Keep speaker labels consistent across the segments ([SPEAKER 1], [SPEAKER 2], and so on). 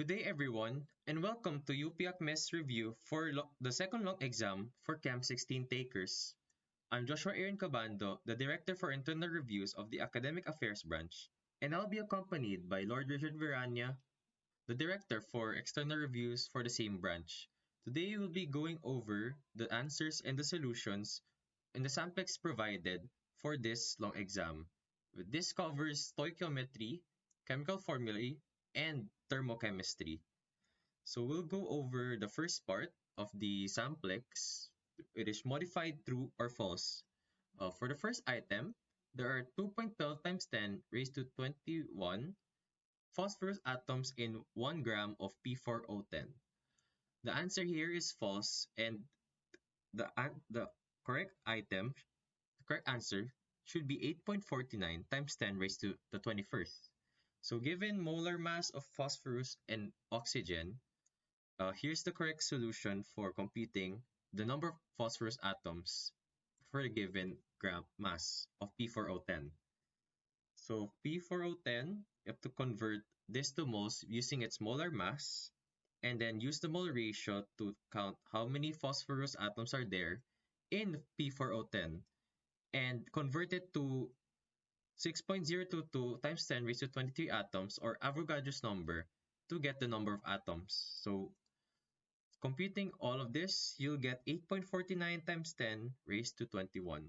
[SPEAKER 1] Good day, everyone, and welcome to UPIAC MES review for the second long exam for Chem 16 takers. I'm Joshua Aaron Cabando, the Director for Internal Reviews of the Academic Affairs Branch, and I'll be accompanied by Lord Richard Virania, the Director for External Reviews for the same branch. Today, we'll be going over the answers and the solutions in the samplex provided for this long exam. This covers stoichiometry, chemical formulae, and thermochemistry. So we'll go over the first part of the samplex. It is modified true or false. For the first item, there are 2.12 times 10 raised to 21 phosphorus atoms in 1 gram of P4O10. The answer here is false, and the correct item, the correct answer should be 8.49 times 10 raised to the 21st. So given molar mass of phosphorus and oxygen, here's the correct solution for computing the number of phosphorus atoms for a given gram mass of P4O10. So P4O10, you have to convert this to moles using its molar mass, and then use the mole ratio to count how many phosphorus atoms are there in P4O10, and convert it to 6.022 times 10 raised to 23 atoms, or Avogadro's number, to get the number of atoms. So computing all of this, you'll get 8.49 times 10 raised to 21.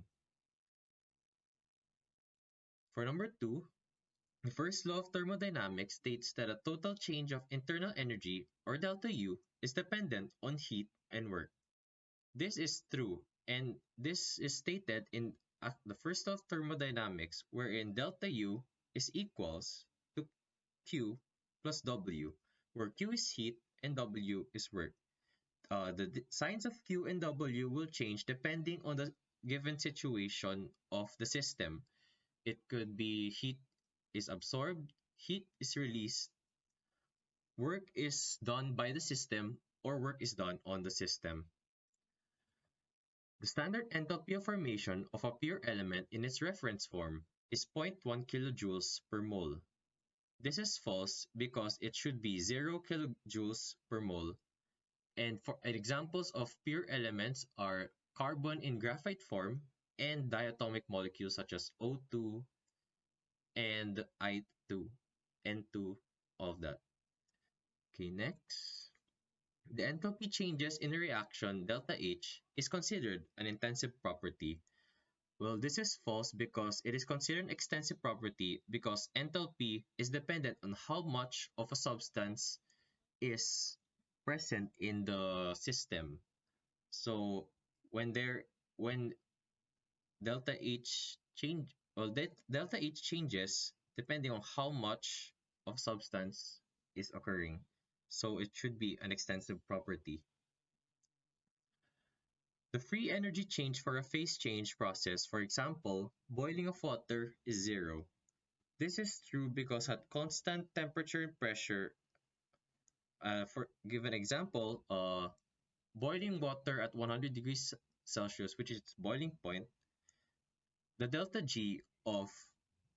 [SPEAKER 1] For number 2, the first law of thermodynamics states that a total change of internal energy, or delta U, is dependent on heat and work. This is true, and this is stated in the first law of thermodynamics, wherein delta U is equals to Q plus W, where Q is heat and W is work. The signs of Q and W will change depending on the given situation of the system. It could be heat is absorbed, heat is released, work is done by the system, or work is done on the system. The standard enthalpy of formation of a pure element in its reference form is 0.1 kilojoules per mole. This is false because it should be 0 kilojoules per mole. And for examples of pure elements are carbon in graphite form and diatomic molecules such as O2 and I2, N2, all of that. Okay, next. The enthalpy changes in a reaction delta H is considered an intensive property. Well, this is false because it is considered an extensive property because enthalpy is dependent on how much of a substance is present in the system. So when delta H delta H changes depending on how much of substance is occurring. So it should be an extensive property. The free energy change for a phase change process, for example, boiling of water, is 0. This is true because at constant temperature and pressure, for given example, boiling water at 100 degrees Celsius, which is its boiling point, the delta G of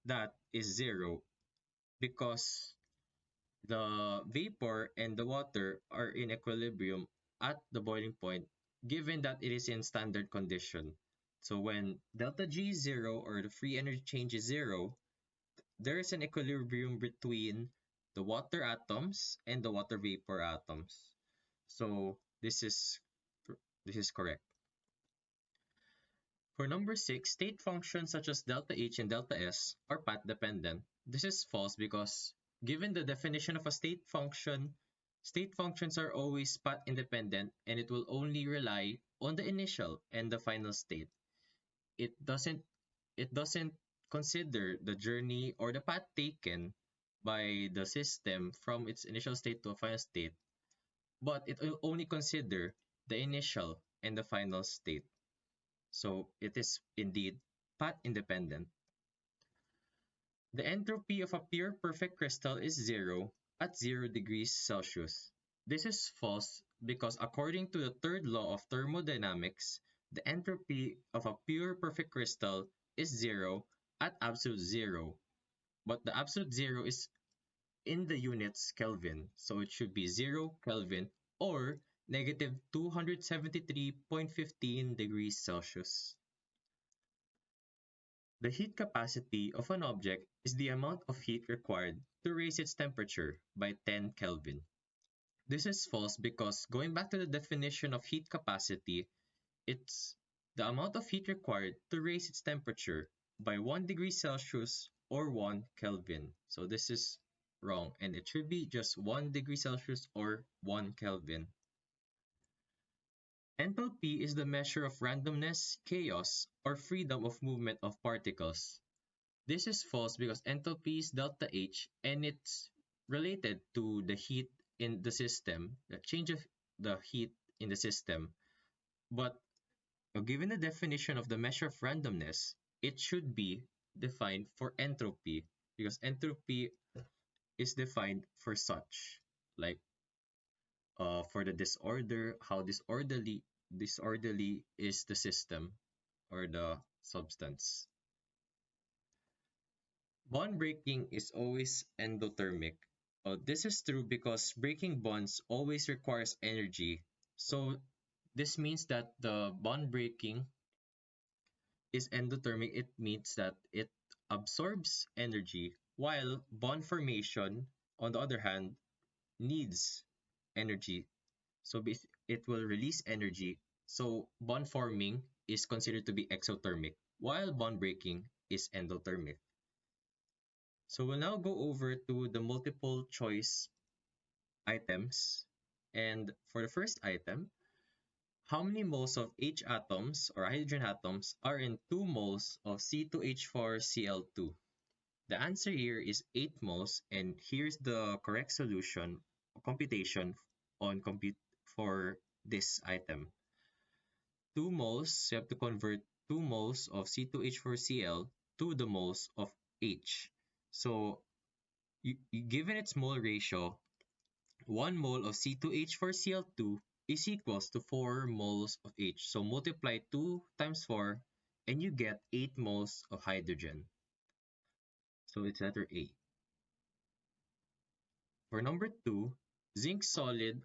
[SPEAKER 1] that is 0 because the vapor and the water are in equilibrium at the boiling point, given that it is in standard condition. So when delta G is 0, or the free energy change is 0, there is an equilibrium between the water atoms and the water vapor atoms. So this is correct. For number 6, state functions such as delta H and delta S are path dependent. This is false because given the definition of a state functions are always path independent, and it will only rely on the initial and the final state. It doesn't consider the journey or the path taken by the system from its initial state to a final state, but it will only consider the initial and the final state. So it is indeed path independent. The entropy of a pure perfect crystal is 0 at 0 degrees Celsius. This is false because according to the third law of thermodynamics, the entropy of a pure perfect crystal is 0 at absolute 0. But the absolute 0 is in the units Kelvin. So it should be 0 Kelvin or negative 273.15 degrees Celsius. The heat capacity of an object is the amount of heat required to raise its temperature by 10 Kelvin. This is false because going back to the definition of heat capacity, it's the amount of heat required to raise its temperature by 1 degree Celsius or 1 Kelvin. So this is wrong and it should be just 1 degree Celsius or 1 Kelvin. Enthalpy is the measure of randomness, chaos, or freedom of movement of particles. This is false because enthalpy is delta H and it's related to the heat in the system, the change of the heat in the system. But given the definition of the measure of randomness, it should be defined for entropy because entropy is defined for such, like for the disorder, how disorderly is the system or the substance. Bond breaking is always endothermic. This is true because breaking bonds always requires energy. So this means that the bond breaking is endothermic. It means that it absorbs energy, while bond formation, on the other hand, needs energy. So it will release energy. So bond forming is considered to be exothermic, while bond breaking is endothermic. So we'll now go over to the multiple choice items. And for the first item, how many moles of H atoms or hydrogen atoms are in 2 moles of C2H4Cl2? The answer here is 8 moles, and here's the correct solution or computation on for this item. 2 moles, you have to convert 2 moles of C2H4Cl to the moles of H. So given its mole ratio, 1 mole of C2H4Cl2 is equals to 4 moles of H. So multiply 2 times 4 and you get 8 moles of hydrogen. So it's letter A. For number 2, zinc solid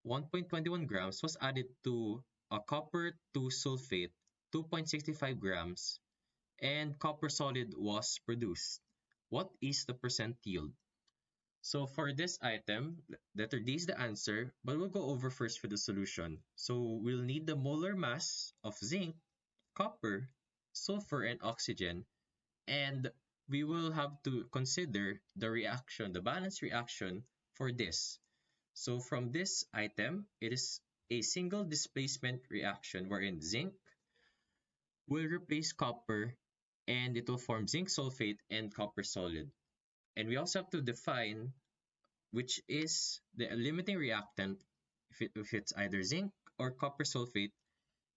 [SPEAKER 1] 1.21 grams was added to a copper 2 sulfate 2.65 grams and copper solid was produced. What is the percent yield? So for this item, letter D is the answer, but we'll go over first for the solution. So we'll need the molar mass of zinc, copper, sulfur, and oxygen, and we will have to consider the reaction, the balance reaction for this. So from this item, it is a single displacement reaction wherein zinc will replace copper and it will form zinc sulfate and copper solid. And we also have to define which is the limiting reactant if it's either zinc or copper sulfate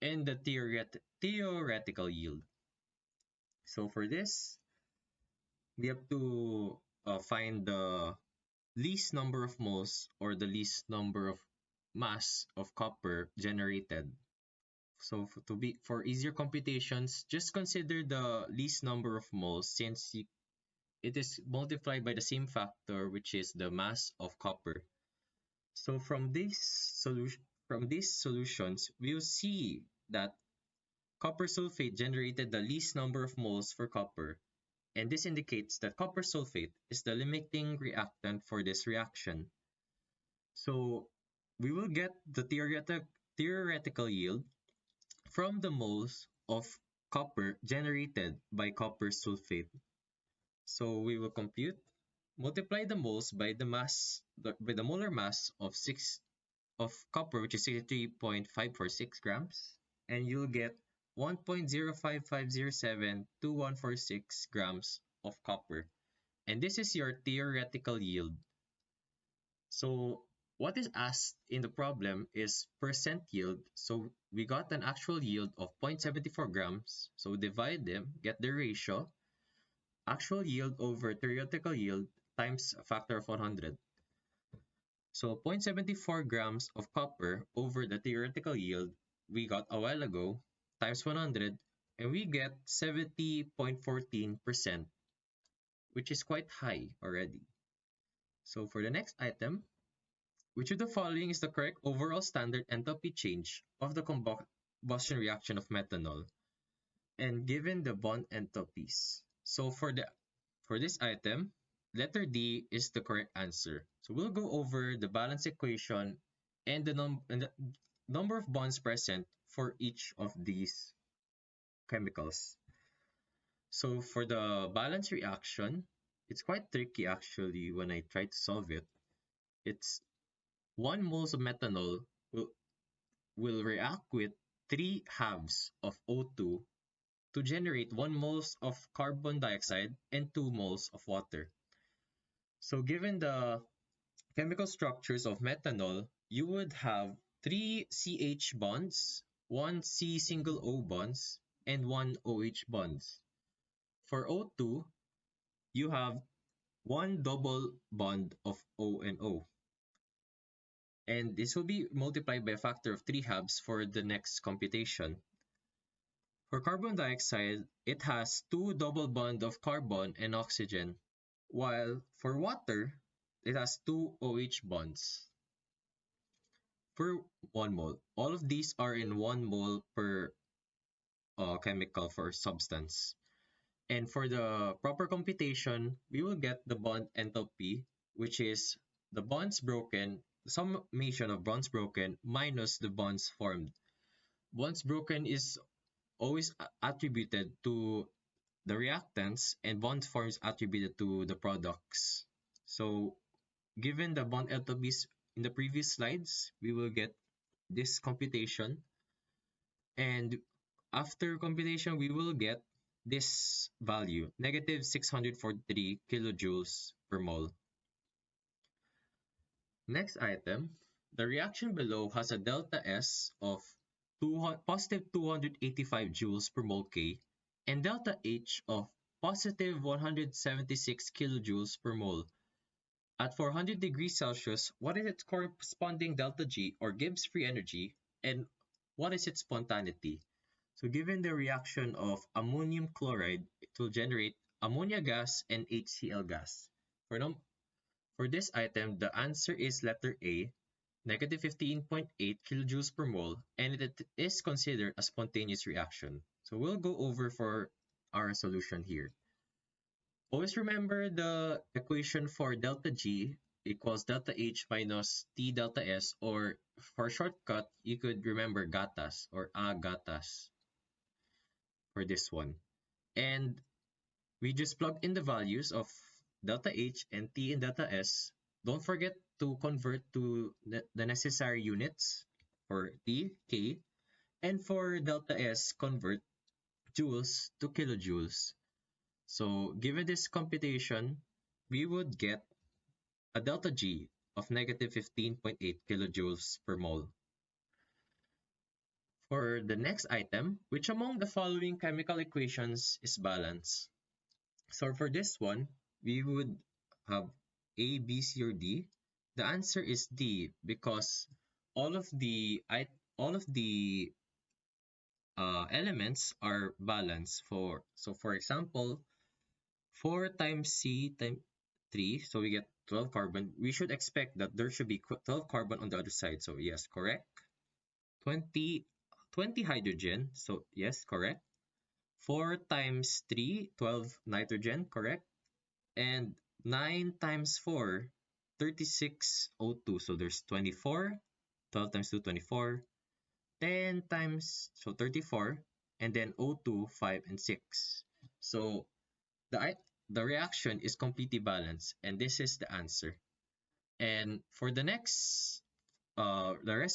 [SPEAKER 1] and the theoretical yield. So for this, we have to find the least number of moles or the least number of mass of copper generated. So for easier computations, just consider the least number of moles since it is multiplied by the same factor, which is the mass of copper. So from these solutions, we'll see that copper sulfate generated the least number of moles for copper, and this indicates that copper sulfate is the limiting reactant for this reaction. So we will get the theoretical yield from the moles of copper generated by copper sulfate. So we will compute, multiply the moles by the molar mass of copper, which is 63.546 grams, and you'll get 1.05507246 grams of copper. And this is your theoretical yield. So what is asked in the problem is percent yield. So we got an actual yield of 0.74 grams. So divide them, get the ratio. Actual yield over theoretical yield times a factor of 100. So 0.74 grams of copper over the theoretical yield we got a while ago times 100, and we get 70.14%, which is quite high already. So for the next item, which of the following is the correct overall standard enthalpy change of the combustion reaction of methanol? And given the bond enthalpies. So for this item, letter D is the correct answer. So we'll go over the balance equation and the number of bonds present for each of these chemicals. So for the balance reaction, it's quite tricky actually when I try to solve it. It's 1 moles of methanol will react with 3 halves of O2 to generate 1 moles of carbon dioxide and 2 moles of water. So given the chemical structures of methanol, you would have 3 CH bonds, 1 C single O bonds, and 1 OH bonds. For O2, you have 1 double bond of O and O. And this will be multiplied by a factor of 3 halves for the next computation. For carbon dioxide, it has 2 double bond of carbon and oxygen, while for water, it has 2 OH bonds per 1 mole. All of these are in 1 mole per chemical for substance. And for the proper computation, we will get the bond enthalpy, which is the bonds broken, the summation of bonds broken minus the bonds formed. Bonds broken is always attributed to the reactants and bond forms attributed to the products. So given the bond enthalpies in the previous slides, we will get this computation. And after computation, we will get this value, negative 643 kilojoules per mole. Next item, the reaction below has a delta S of positive 285 joules per mole K and delta H of positive 176 kilojoules per mole. At 400 degrees Celsius, what is its corresponding delta G or Gibbs free energy, and what is its spontaneity? So given the reaction of ammonium chloride, it will generate ammonia gas and HCl gas. For this item, the answer is letter A, negative 15.8 kilojoules per mole, and it is considered a spontaneous reaction. So we'll go over for our solution here. Always remember the equation for delta G equals delta H minus T delta S, or for shortcut, you could remember gatas or A gatas for this one. And we just plug in the values of delta H and T and delta S. Don't forget to convert to the necessary units. For T, K, and for delta S, convert joules to kilojoules. So given this computation, we would get a delta G of negative 15.8 kilojoules per mole. For the next item, which among the following chemical equations is balanced? So for this one, we would have A, B, C, or D. The answer is D because all of the elements are balanced. For example, 4 times C times 3, so we get 12 carbon. We should expect that there should be 12 carbon on the other side. So yes, correct. 20 hydrogen. So yes, correct. 4 times 3, 12 nitrogen, correct. And 9 times 4, 36 O2. So there's 24. 12 times 2, 24. 10 times, so 34. And then O2, 5, and 6. So the reaction is completely balanced. And this is the answer. And for the rest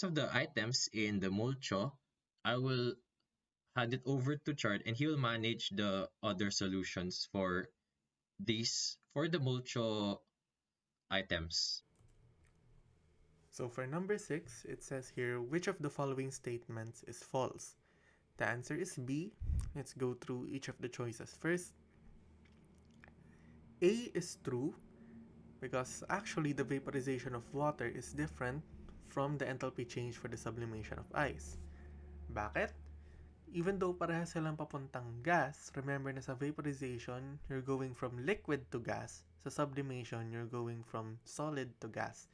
[SPEAKER 1] of the items in the mulcho, I will hand it over to Chard and he will manage the other solutions for the mulcho items.
[SPEAKER 2] So for number 6, it says here, which of the following statements is false? The answer is B. Let's go through each of the choices first. A is true because actually the vaporization of water is different from the enthalpy change for the sublimation of ice. Bakit? Even though parehas silang papuntang gas, remember na sa vaporization, you're going from liquid to gas. sa sublimation, you're going from solid to gas.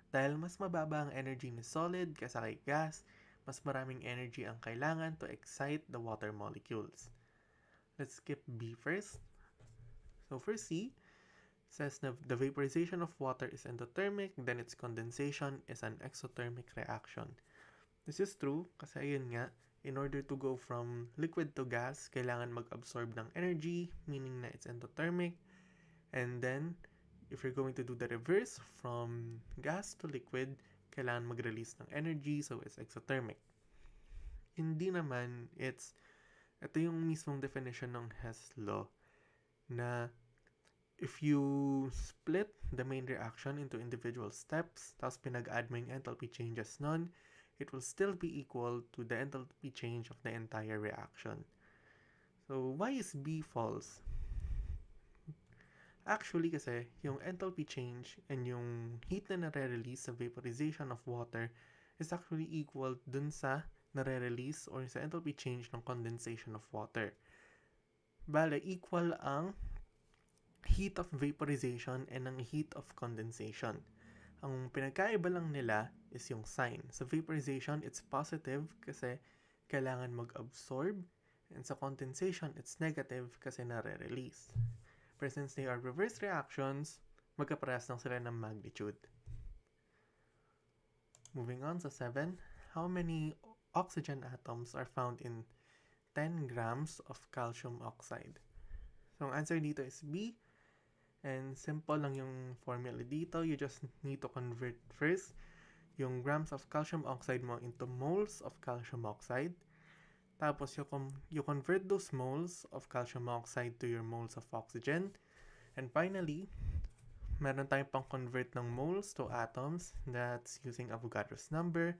[SPEAKER 2] Dahil mas mababa ang energy ni solid kaysa kay gas, mas maraming energy ang kailangan to excite the water molecules. Let's skip B first. So for C, says na the vaporization of water is endothermic, then its condensation is an exothermic reaction. This is true kasi ayun nga, in order to go from liquid to gas, kailangan mag-absorb ng energy, meaning na it's endothermic. And then, if you're going to do the reverse, from gas to liquid, kailangan mag-release ng energy, so it's exothermic. Hindi naman, ito yung mismong definition ng Hess law, na if you split the main reaction into individual steps, tapos pinag-add mo yung enthalpy changes nun, it will still be equal to the enthalpy change of the entire reaction. So, why is B false? Actually kasi, yung enthalpy change and yung heat na nare-release sa vaporization of water is actually equal dun sa nare-release or sa enthalpy change ng condensation of water. Bale, equal ang heat of vaporization and ang heat of condensation. Ang pinagkaiba lang nila is yung sign. Sa vaporization, it's positive kasi kailangan mag-absorb, and sa condensation, it's negative kasi nare-release. But since they are reverse reactions, magkaparehas lang sila ng magnitude. Moving on sa 7, how many oxygen atoms are found in 10 grams of calcium oxide? So, ang answer dito is B. And simple lang yung formula dito. You just need to convert first yung grams of calcium oxide mo into moles of calcium oxide. Tapos you convert those moles of calcium oxide to your moles of oxygen. And finally, meron tayong pang convert ng moles to atoms. That's using Avogadro's number.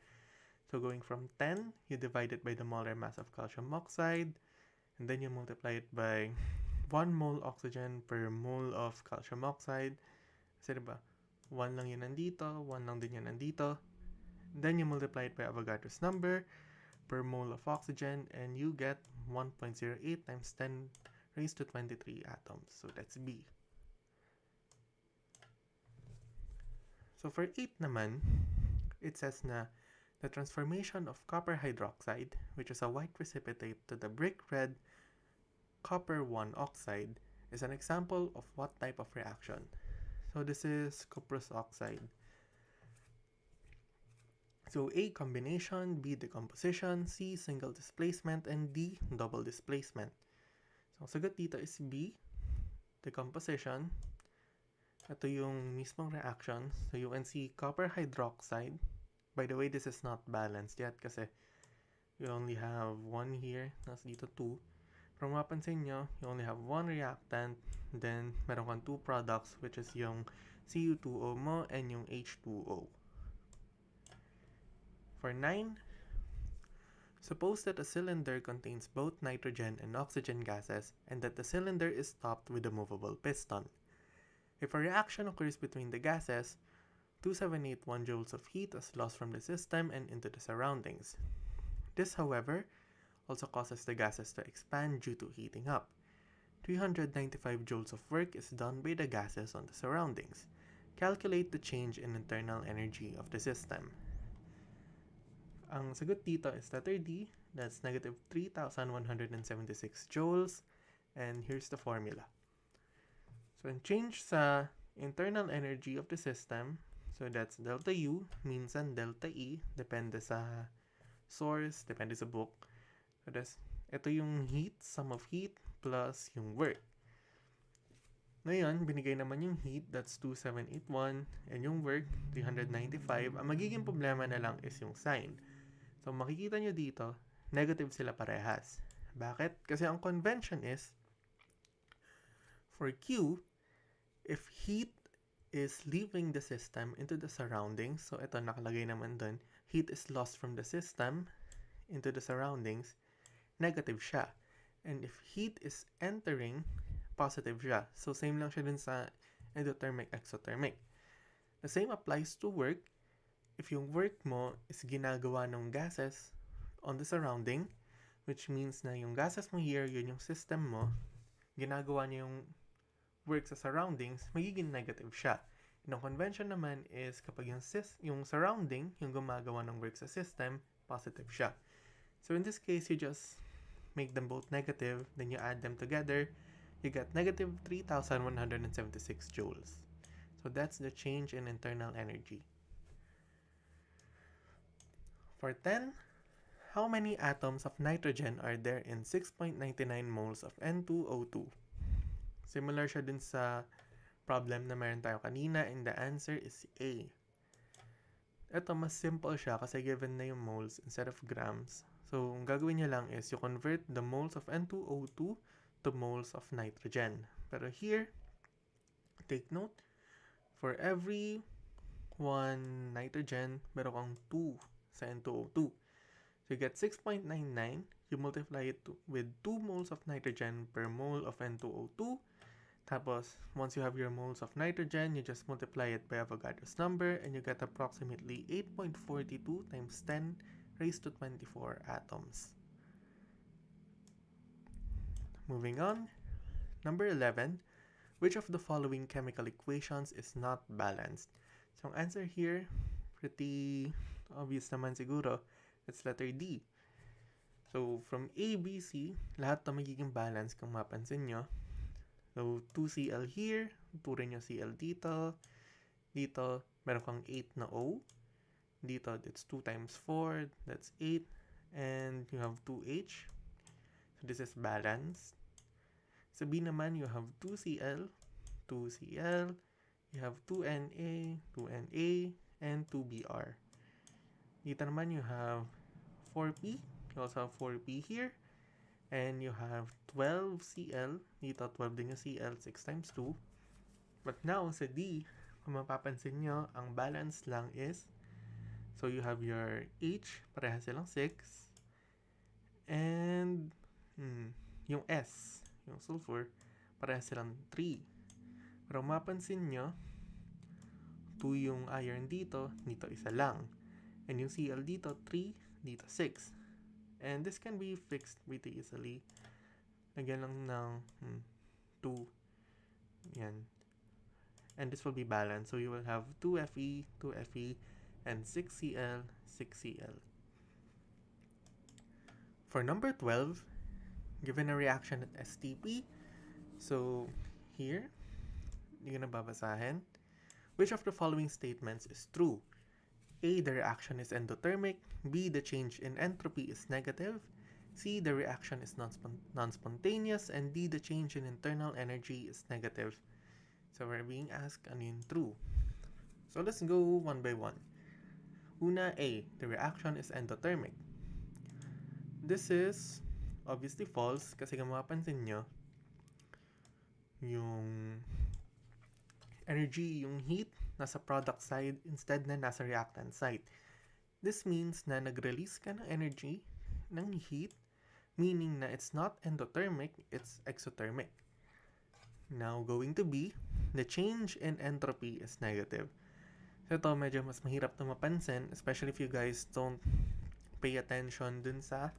[SPEAKER 2] So going from 10, you divide it by the molar mass of calcium oxide. And then you multiply it by 1 mole oxygen per mole of calcium oxide. Kasi diba, 1 lang yun nandito, 1 lang din yun nandito. Then you multiply it by Avogadro's number per mole of oxygen and you get 1.08 times 10 raised to 23 atoms. So that's B. So for 8 naman, it says na the transformation of copper hydroxide, which is a white precipitate, to the brick red copper 1 oxide is an example of what type of reaction? So this is cuprous oxide. So A, combination, B, decomposition, C, single displacement, and D, double displacement. So ang sagot dito is B, decomposition. Ito yung mismong reaction. So you can see copper hydroxide. By the way, this is not balanced yet kasi you only have 1 here, nasa dito 2. Pero mapansin nyo, you only have 1 reactant, then meron kang 2 products, which is yung Cu2O mo and yung H2O. For 9, suppose that a cylinder contains both nitrogen and oxygen gases and that the cylinder is topped with a movable piston. If a reaction occurs between the gases, 2781 joules of heat is lost from the system and into the surroundings. This, however, also causes the gases to expand due to heating up. 395 joules of work is done by the gases on the surroundings. Calculate the change in internal energy of the system. Ang sagot dito is letter D, that's negative 3,176 joules, and here's the formula. So, ang change sa internal energy of the system, so that's delta U, minsan delta E, depende sa source, depende sa book. So ito yung heat, sum of heat, plus yung work. Ngayon, binigay naman yung heat, that's 2781, and yung work, 395. Ang magiging problema na lang is yung sign. So, makikita nyo dito, negative sila parehas. Bakit? Kasi ang convention is, for Q, if heat is leaving the system into the surroundings, so ito nakalagay naman dun, heat is lost from the system into the surroundings, negative siya. And if heat is entering, positive siya. So, same lang siya dun sa endothermic, exothermic. The same applies to work. If yung work mo is ginagawa ng gases on the surrounding, which means na yung gases mo here, yun yung system mo, ginagawa niya yung work sa surroundings, magiging negative siya. Yung convention naman is kapag yung surrounding, yung gumagawa ng work sa system, positive siya. So in this case, you just make them both negative, then you add them together, you get negative 3,176 joules. So that's the change in internal energy. For 10, how many atoms of nitrogen are there in 6.99 moles of N2O2? Similar siya dun sa problem na meron tayo kanina, and the answer is A. Ito, mas simple siya kasi given na yung moles instead of grams. So, ang gagawin niya lang is you convert the moles of N2O2 to moles of nitrogen. Pero here, take note, for every 1 nitrogen, meron kang 2 sa N2O2. So you get 6.99, you multiply it with 2 moles of nitrogen per mole of N2O2. Tapos, once you have your moles of nitrogen, you just multiply it by Avogadro's number and you get approximately 8.42 times 10 raised to 24 atoms. Moving on, number 11, which of the following chemical equations is not balanced? So, ang answer here, pretty obvious naman siguro. It's letter D. So, from A, B, C, lahat na magiging balance kung mapansin nyo. So, 2Cl here, 2 rin yung Cl dito. Dito, meron kang 8 na O. Dito, it's 2 times 4, that's 8. And you have 2H. So, this is balanced. Sa B naman, you have 2Cl, 2Cl. You have 2Na, 2Na, and 2Br. Dito naman, you have 4P. You also have 4P here. And you have 12Cl. Dito, 12 din yung Cl, 6 times 2. But now, sa D, kung mapapansin nyo, ang balance lang is, so you have your H, parehas silang 6. And, yung S, yung sulfur, parehas silang 3. Pero mapansin nyo, 2 yung iron dito, dito isa lang. And yung Cl dito, 3, dito 6. And this can be fixed pretty easily. Lagyan lang ng 2. Yan. And this will be balanced. So you will have 2Fe, 2Fe, and 6Cl, 6Cl. For number 12, given a reaction at STP, so here, you're gonna babasahin. Which of the following statements is true? A, the reaction is endothermic. B, the change in entropy is negative. C, the reaction is non-spontaneous. And D, the change in internal energy is negative. So we're being asked ano yung true. So let's go one by one. Una, A, the reaction is endothermic. This is obviously false kasi kung mapapansin nyo, yung energy, yung heat, nasa product side instead na nasa reactant side. This means na nag-release ka ng energy, ng heat, meaning na it's not endothermic, it's exothermic. Now, going to B, the change in entropy is negative. So ito medyo mas mahirap na mapansin, especially if you guys don't pay attention dun sa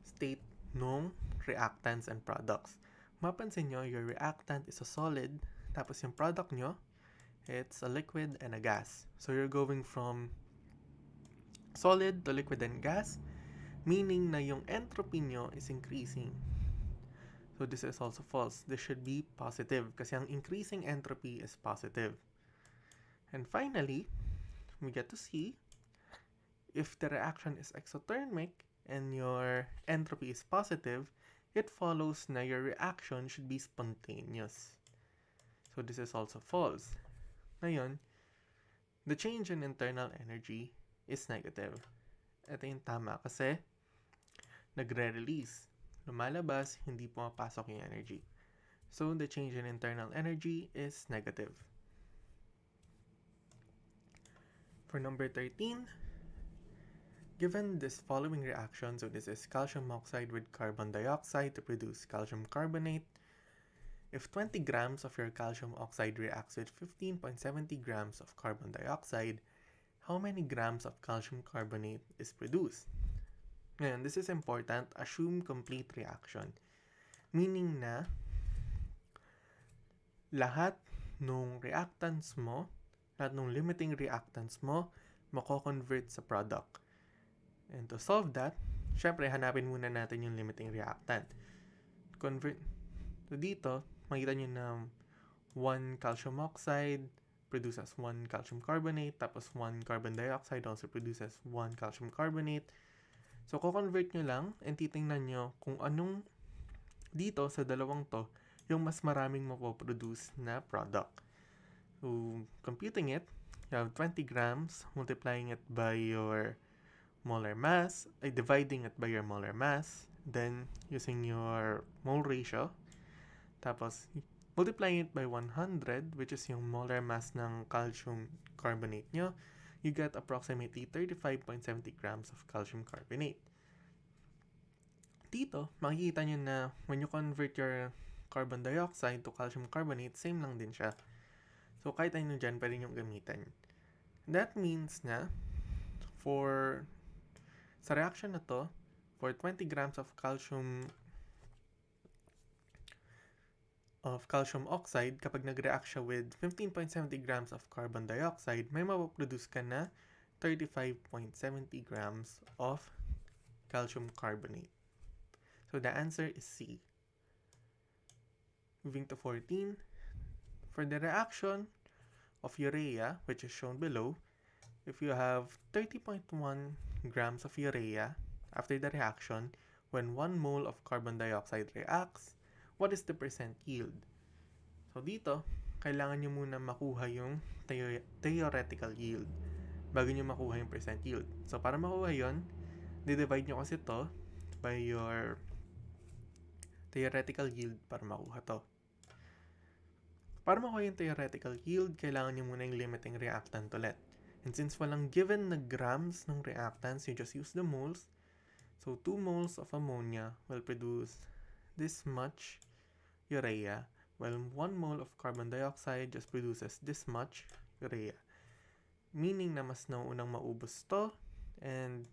[SPEAKER 2] state ng reactants and products. Mapansin nyo, your reactant is a solid, tapos yung product nyo, it's a liquid and a gas. So you're going from solid to liquid and gas, meaning na yung entropy nyo is increasing. So this is also false. This should be positive kasi ang increasing entropy is positive. And finally, we get to see if the reaction is exothermic and your entropy is positive, it follows na your reaction should be spontaneous. So this is also false. Ngayon, the change in internal energy is negative. Ito yung tama kasi nagre-release. Lumalabas, hindi pumapasok yung energy. So the change in internal energy is negative. For number 13, given this following reaction, so this is calcium oxide with carbon dioxide to produce calcium carbonate. If 20 grams of your calcium oxide reacts with 15.70 grams of carbon dioxide, how many grams of calcium carbonate is produced? Ngayon, this is important. Assume complete reaction. Meaning na, lahat nung reactants mo, lahat nung limiting reactants mo, mako-convert sa product. And to solve that, syempre hanapin muna natin yung limiting reactant. Convert. So dito, makita nyo na 1 calcium oxide produces 1 calcium carbonate, tapos 1 carbon dioxide also produces 1 calcium carbonate. So, ko-convert nyo lang and titingnan nyo kung anong dito sa dalawang to yung mas maraming mapoproduce na product. So, computing it, you have 20 grams, multiplying it by your molar mass, dividing it by your molar mass, then using your mole ratio, tapos multiplying it by 100, which is yung molar mass ng calcium carbonate nyo, you get approximately 35.70 grams of calcium carbonate. Dito, makikita nyo na when you convert your carbon dioxide to calcium carbonate, same lang din siya. So, kahit ano dyan, pwede nyo gamitin. That means na, sa reaction na to, for 20 grams of calcium oxide, kapag nag-react siya with 15.70 grams of carbon dioxide, may mapoproduce ka na 35.70 grams of calcium carbonate. So the answer is C. Moving to 14. For the reaction of urea, which is shown below, if you have 30.1 grams of urea after the reaction, when 1 mole of carbon dioxide reacts, what is the percent yield? So dito, kailangan nyo muna makuha yung theoretical yield bago nyo makuha yung percent yield. So para makuha yun, divide nyo kasi to by your theoretical yield para makuha to. Para makuha yung theoretical yield, kailangan nyo muna yung limiting reactant ulit. And since walang given na grams ng reactants, you just use the moles. So 2 moles of ammonia will produce this much urea, while 1 mole of carbon dioxide just produces this much urea. Meaning na mas nauunang maubos to, and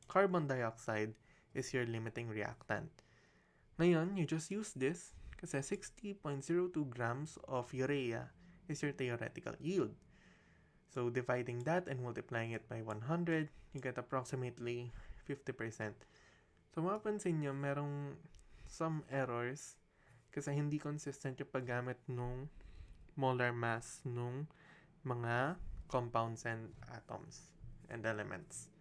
[SPEAKER 2] carbon dioxide is your limiting reactant. Ngayon, you just use this kasi 60.02 grams of urea is your theoretical yield. So, dividing that and multiplying it by 100, you get approximately 50%. So, mapapansin nyo, merong some errors kasi hindi consistent yung paggamit nung molar mass nung mga compounds and atoms and elements.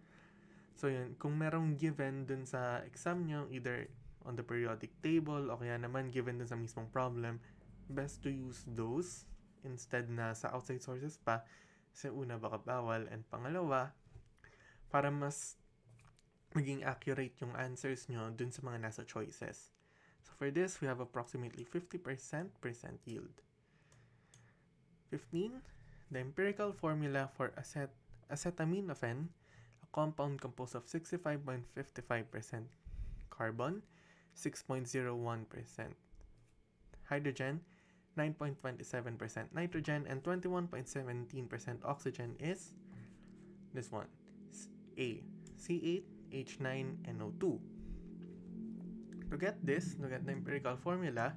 [SPEAKER 2] So yun, kung merong given dun sa exam nyo, either on the periodic table o kaya naman given dun sa mismong problem, best to use those instead na sa outside sources pa, kasi una baka bawal, and pangalawa, para mas maging accurate yung answers nyo dun sa mga nasa choices. So for this, we have approximately 50% yield. 15. The empirical formula for acetaminophen, a compound composed of 65.55% carbon, 6.01% hydrogen, 9.27% nitrogen, and 21.17% oxygen is this one, A, C8H9NO2. To get this, to get the empirical formula,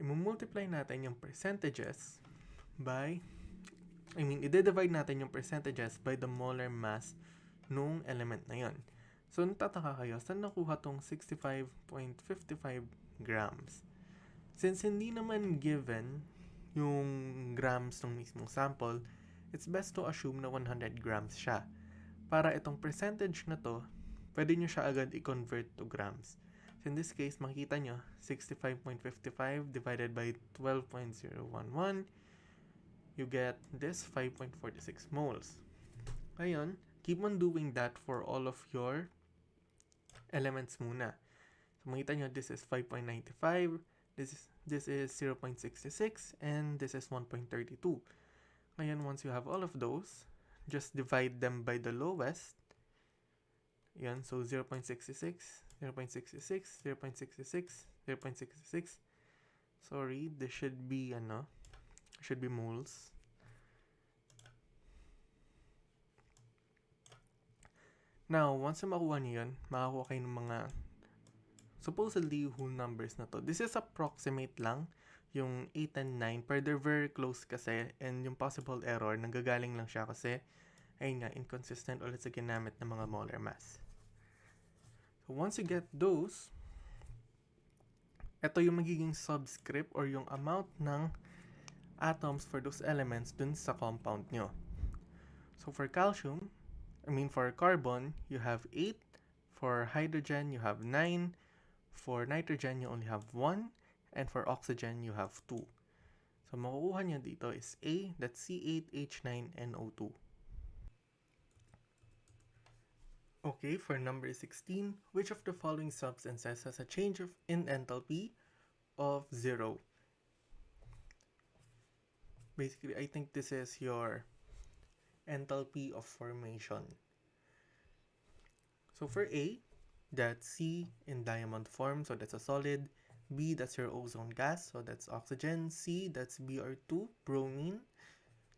[SPEAKER 2] i-multiply natin yung percentages by, i-divide natin yung percentages by the molar mass nung element na yon. So, natataka kayo, saan nakuha tong 65.55 grams? Since hindi naman given yung grams ng mismong sample, it's best to assume na 100 grams siya. Para itong percentage na to, pwede nyo siya agad i-convert to grams. So in this case, makikita nyo, 65.55 divided by 12.011, you get this 5.46 moles. Ngayon, keep on doing that for all of your elements muna. So makita nyo, this is 5.95, this is 0.66, and this is 1.32. Ngayon, once you have all of those, just divide them by the lowest. Yan, so 0.66, 0.66, 0.66, 0.66. Sorry, this should be moles. Now, once na makuha niyo yun, makakuha kayo ng mga supposedly whole numbers na to. This is approximate lang, yung 8 and 9, pero they're very close kasi, and yung possible error, nanggagaling lang siya kasi, ayun nga, inconsistent ulit sa ginamit ng mga molar mass. So once you get those, ito yung magiging subscript or yung amount ng atoms for those elements dun sa compound nyo. So for carbon, you have 8. For hydrogen, you have 9. For nitrogen, you only have 1. And for oxygen, you have 2. So makukuha nyo dito is A, that's C8H9NO2. Okay, for number 16, which of the following substances has a change in enthalpy of 0? Basically, I think this is your enthalpy of formation. So for A, that's C in diamond form, so that's a solid. B, that's your ozone gas, so that's oxygen. C, that's Br2, bromine,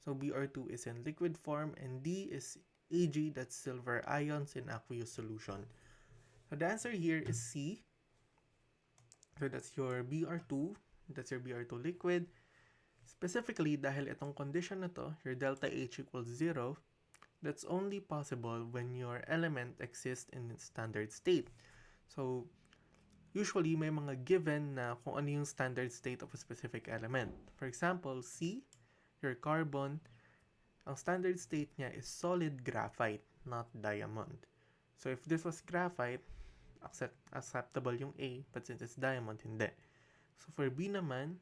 [SPEAKER 2] so Br2 is in liquid form. And D is Ag, that's silver ions in aqueous solution. So the answer here is C. So that's your Br2, that's your Br2 liquid. Specifically, dahil itong condition na to, your delta H equals 0, that's only possible when your element exists in its standard state. So, usually may mga given na kung ano yung standard state of a specific element. For example, C, your carbon, ang standard state niya is solid graphite, not diamond. So, if this was graphite, acceptable yung A, but since it's diamond, hindi. So, for B naman,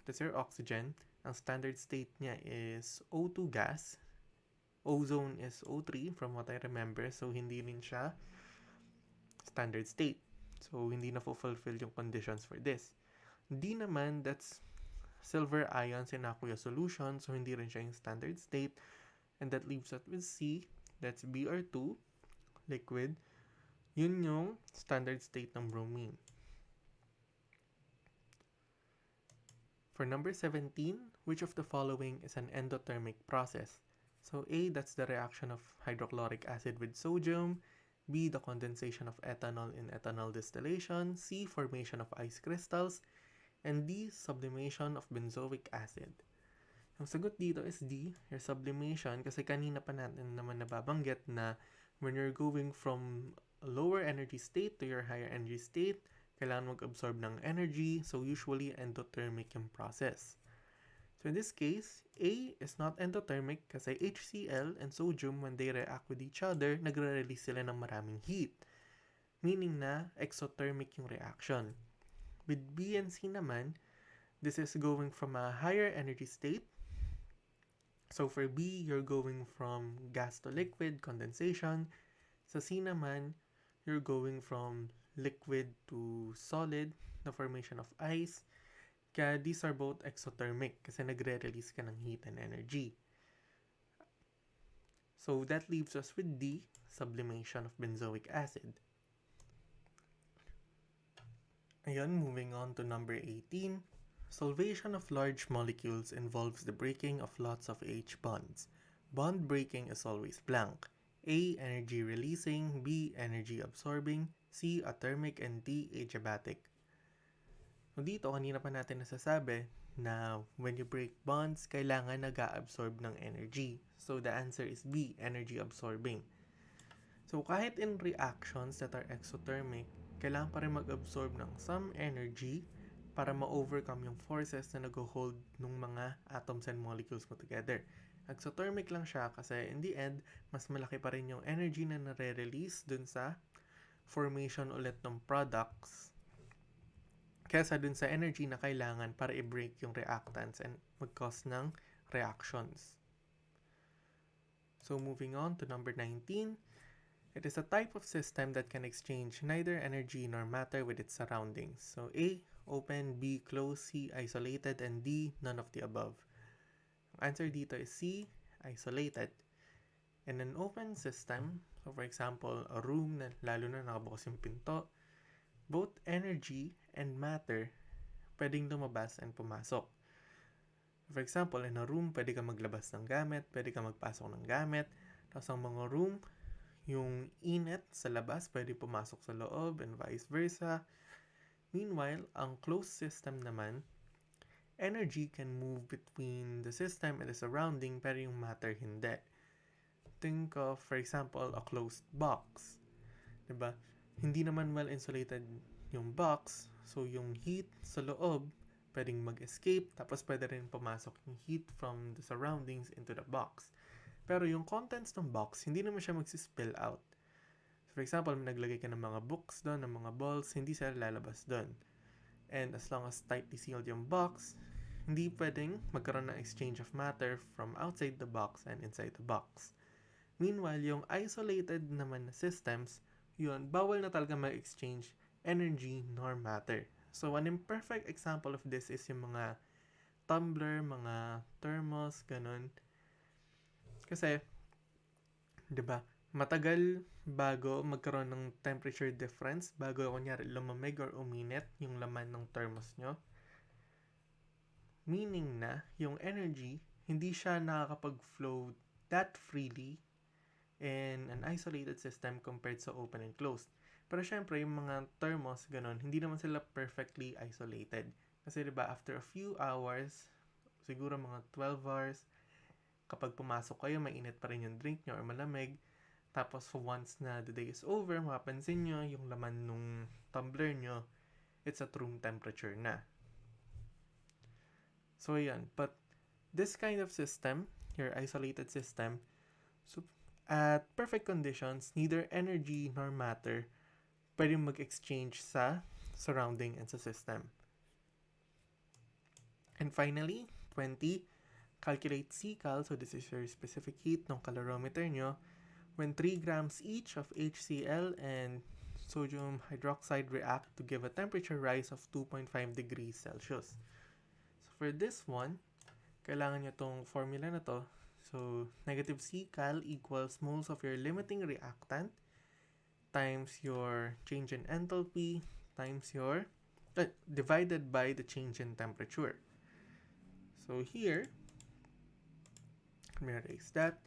[SPEAKER 2] that's your oxygen, ang standard state niya is O2 gas. Ozone is O3 from what I remember, so hindi rin siya standard state. So hindi na fulfill yung conditions for this. D naman, that's silver ions in aqueous solution, so hindi rin siya yung standard state. And that leaves us with C, that's Br2 liquid. Yun yung standard state ng bromine. For number 17, which of the following is an endothermic process? So A, that's the reaction of hydrochloric acid with sodium. B, the condensation of ethanol in ethanol distillation. C, formation of ice crystals. And D, sublimation of benzoic acid. Ang sagot dito is D, your sublimation, kasi kanina pa natin naman nababanggit na when you're going from a lower energy state to your higher energy state, kailangan mag-absorb ng energy, so usually endothermic yung process. So in this case, A is not endothermic kasi HCl and sodium, when they react with each other, nagre-release sila ng maraming heat. Meaning na exothermic yung reaction. With B and C naman, this is going from a higher energy state. So for B, you're going from gas to liquid, condensation. Sa C naman, you're going from liquid to solid, the formation of ice. Kaya these are both exothermic kasi nagre-release ka ng heat and energy. So that leaves us with D, sublimation of benzoic acid. Ayan, moving on to number 18. Solvation of large molecules involves the breaking of lots of H bonds. Bond breaking is always blank. A, energy releasing. B, energy absorbing. C, athermic. And D, adiabatic. So dito, kanina pa natin nasasabi na when you break bonds, kailangan nag-absorb ng energy. So the answer is B, energy absorbing. So kahit in reactions that are exothermic, kailangan pa rin mag-absorb ng some energy para ma-overcome yung forces na nag-hold ng mga atoms and molecules mo together. Exothermic lang siya kasi in the end, mas malaki pa rin yung energy na nare-release dun sa formation ulit ng products kesa dun sa energy na kailangan para i-break yung reactants and mag-cause ng reactions. So moving on to number 19, it is a type of system that can exchange neither energy nor matter with its surroundings. So A, open. B, closed. C, isolated. And D, none of the above. Answer dito is C, isolated. In an open system, so for example, a room na lalo na nakabukas yung pinto, both energy and matter pwedeng lumabas and pumasok. For example, in a room, pwede ka maglabas ng gamit, pwede ka magpasok ng gamit. Tapos ang mga room, yung init sa labas, pwede pumasok sa loob and vice versa. Meanwhile, ang closed system naman, energy can move between the system and the surrounding pero yung matter hindi. Think of, for example, a closed box. Diba? Hindi naman well insulated yung box, so yung heat sa loob pwedeng mag-escape, tapos pwede rin pumasok yung heat from the surroundings into the box. Pero yung contents ng box, hindi naman siya magsispill out. So for example, naglagay ka ng mga books doon, ng mga balls, hindi sila lalabas doon. And as long as tightly sealed yung box, hindi pwedeng magkaroon ng exchange of matter from outside the box and inside the box. Meanwhile, yung isolated naman na systems, yun, bawal na talaga mag-exchange energy nor matter. So, an imperfect example of this is yung mga tumbler, mga thermos, ganun. Kasi, di ba, matagal bago magkaroon ng temperature difference, bago kunyari lumamig or uminit yung laman ng thermos nyo. Meaning na, yung energy, hindi siya nakakapag-flow that freely in an isolated system compared sa open and closed. Pero syempre, yung mga thermos, ganun, hindi naman sila perfectly isolated. Kasi diba, after a few hours, siguro mga 12 hours, kapag pumasok kayo, mainit pa rin yung drink nyo or malamig. Tapos, once na the day is over, mapapansin nyo, yung laman nung tumbler nyo, it's at room temperature na. So, yan. But, this kind of system, your isolated system, so, at perfect conditions, neither energy nor matter pwedeng mag-exchange sa surrounding and sa system. And finally, 20, calculate Ccal, so this is your specific heat ng calorimeter nyo, when 3 grams each of HCl and sodium hydroxide react to give a temperature rise of 2.5 degrees Celsius. So for this one, kailangan nyo tong formula na to. So, negative Ccal equals moles of your limiting reactant times your change in enthalpy times your divided by the change in temperature. So here, let me erase that.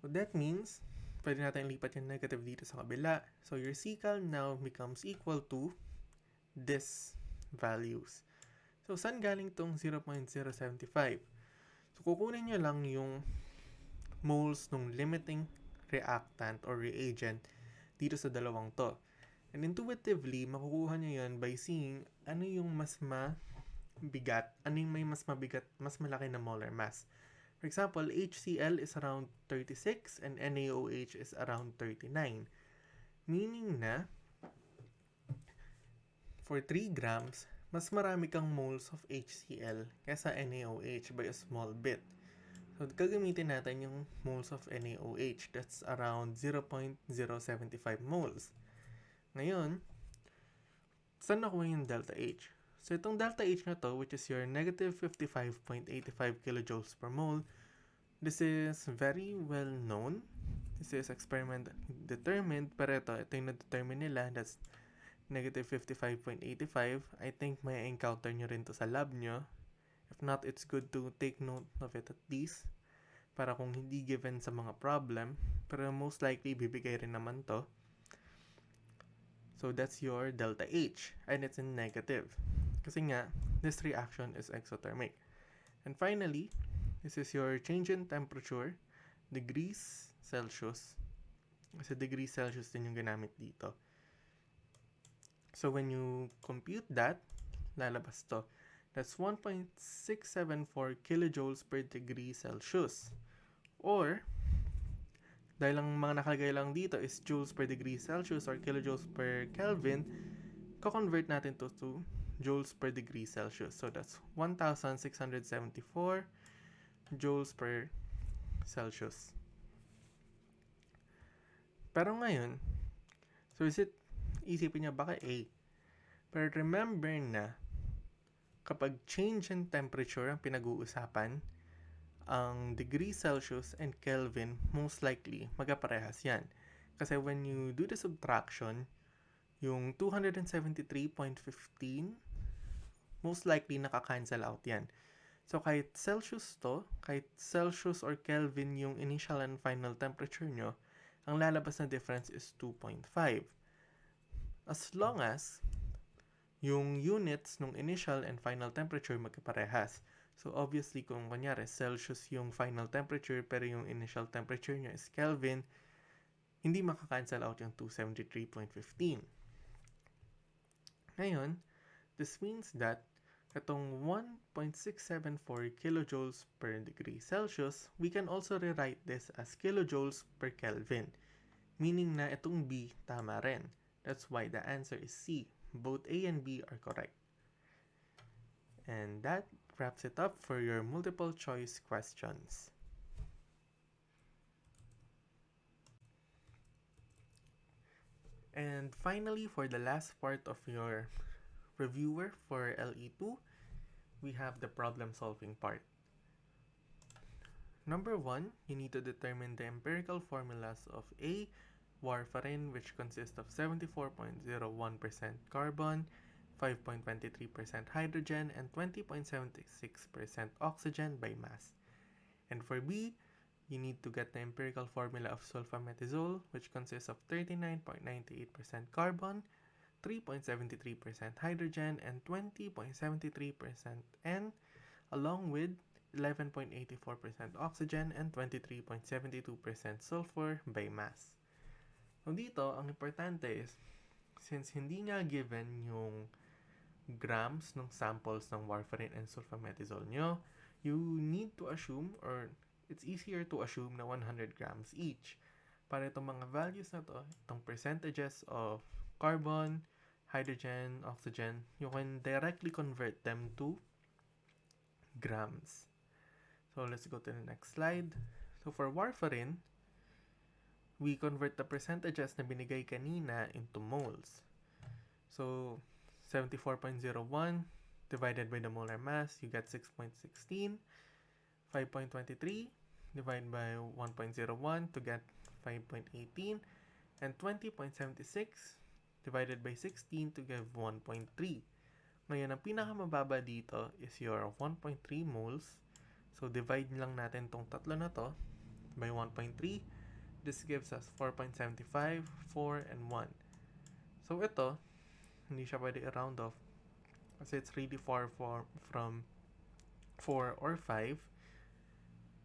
[SPEAKER 2] So that means, pwede natin lipat yung negative dito sa kabila. So your Ccal now becomes equal to this values. So saan galing tong 0.075? So kukunin nyo lang yung moles ng limiting reactant or reagent dito sa dalawang to. And intuitively, makukuha nyo yun by seeing ano yung mas mabigat, ano yung may mas mabigat, mas malaki na molar mass. For example, HCl is around 36 and NaOH is around 39. Meaning na, for 3 grams, mas marami kang moles of HCl kaysa NaOH by a small bit. So, gagamitin natin yung moles of NaOH. That's around 0.075 moles. Ngayon, saan nakuha yung delta H? So, itong delta H na to, which is your negative 55.85 kilojoules per mole, this is very well known. This is experiment determined, pero ito yung na-determine nila. That's negative 55.85. I think may encounter nyo rin to sa lab nyo. If not, it's good to take note of it at least para kung hindi given sa mga problem, pero most likely bibigay rin naman to. So that's your delta H and it's in negative kasi nga this reaction is exothermic. And finally, this is your change in temperature, degrees Celsius, kasi degrees Celsius din yung ginamit dito. So when you compute that, lalabas to. That's 1.674 kilojoules per degree Celsius. Or, dahil ang mga nakalagay lang dito is joules per degree Celsius or kilojoules per Kelvin, ko-convert natin to joules per degree Celsius. So that's 1,674 joules per Celsius. Pero ngayon, so isipin niya baka A. Pero remember na, kapag change in temperature ang pinag-uusapan, ang degree Celsius and Kelvin, most likely, magkaparehas yan. Kasi when you do the subtraction, yung 273.15, most likely nakaka-cancel out yan. So kahit Celsius to, kahit Celsius or Kelvin yung initial and final temperature nyo, ang lalabas na difference is 2.5. As long as yung units ng initial and final temperature magkaparehas. So obviously kung kunyari Celsius yung final temperature pero yung initial temperature niya is Kelvin, hindi makakancel out yung 273.15. Ngayon, this means that katong 1.674 kilojoules per degree Celsius, we can also rewrite this as kilojoules per Kelvin, meaning na itong B tama rin. That's why the answer is C. Both A and B are correct. And that wraps it up for your multiple choice questions. And finally, for the last part of your reviewer for LE2, we have the problem solving part. Number 1, you need to determine the empirical formulas of A, warfarin, which consists of 74.01% carbon, 5.23% hydrogen, and 20.76% oxygen by mass. And for B, you need to get the empirical formula of sulfametazole, which consists of 39.98% carbon, 3.73% hydrogen, and 20.73% N, along with 11.84% oxygen and 23.72% sulfur by mass. So dito, ang importante is, since hindi niya given yung grams ng samples ng warfarin and sulfametazole nyo, you need to assume, or it's easier to assume na 100 grams each. Para itong mga values na to, itong percentages of carbon, hydrogen, oxygen, you can directly convert them to grams. So let's go to the next slide. So for warfarin, we convert the percentages na binigay kanina into moles. So 74.01 divided by the molar mass, you get 6.16. 5.23 divided by 1.01 to get 5.18. And 20.76 divided by 16 to give 1.3. Ngayon, ang pinakamababa dito is your 1.3 moles. So divide lang natin tong tatlo na to by 1.3. This gives us 4.75, 4, and 1. So ito, hindi siya pwede i-round off kasi it's really far from 4 or 5.